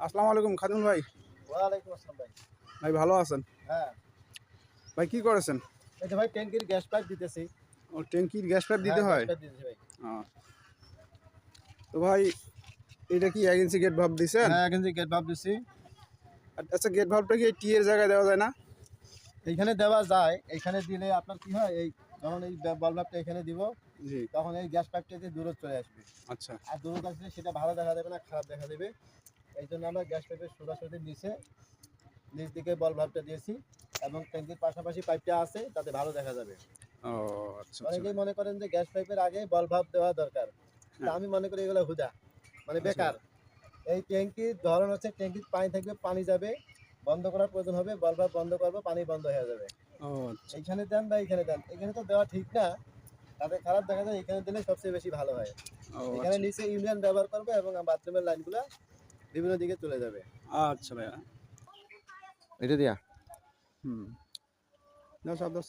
আসসালামু আলাইকুম খাদিমুল ভাই। ওয়ালাইকুম আসসালাম ভাই। ভাই ভালো আছেন? হ্যাঁ, ভাই কি করেছেন? এই যে ভাই ট্যাঙ্কির গ্যাস পাইপ দিতেছি। ও ট্যাঙ্কির গ্যাস পাইপ দিতে হ্যাঁ, গ্যাস হয়? পাইপ দিতেছি ভাই। ও, তো ভাই এটা কি 1 ইঞ্চি গেট ভালভ দিছেন? হ্যাঁ, এখান থেকে গেট ভাল্ব দিছি। আচ্ছা গেট ভালভটা কি টি এর জায়গায় দেওয়া যায় না? এইখানে দেওয়া যায়। এইখানে দিলে আপনার কি হয়, এই যখন এই বাল্ব ভাল্বটা এখানে দিব, জি। তখন এই গ্যাস পাইপটা দিয়ে দূরে চলে আসবে। আচ্ছা। আর দূরে আসলে সেটা ভালো দেখা যাবে না, খারাপ দেখা দেবে। এই জন্য আমরা গ্যাস পাইপের সোজাসুজি নিচ দিকে বাল্ব ভাল্বটা দিয়েছি এবং ট্যাঙ্কির পাশাপাশি পাইপটা আছে, তাতে ভালো দেখা যাবে। ও আচ্ছা আচ্ছা। অনেকেই মনে করেন যে গ্যাস পাইপের আগে বাল্ব ভাল্ব দেওয়া দরকার। তা হ্যাঁ, আমি মনে করি এগুলো হুদা, মানে আচ্ছা। বেকার। এই ট্যাঙ্কির ধরন হচ্ছে, ট্যাঙ্কির পানি থাকবে, পানি যাবে, বন্ধ করার প্রয়োজন হবে, বাল্ব বন্ধ করবো, পানি বন্ধ হয়ে যাবে। ও আচ্ছা। এইখানে দেন বা এইখানে দেন, এখানে তো দেওয়া ঠিক না, তাতে খারাপ দেখা যায়। এখানে দিলে সবচেয়ে বেশি ভালো হয়। ও এখানে আচ্ছা। নিচে ইউনিয়ন ব্যবহার করবে এবং বাথরুমের লাইনগুলো বিভিন্ন দিকে চলে যাবে। আচ্ছা ভাইয়া। এটা দিয়া হুম। 10 আর 10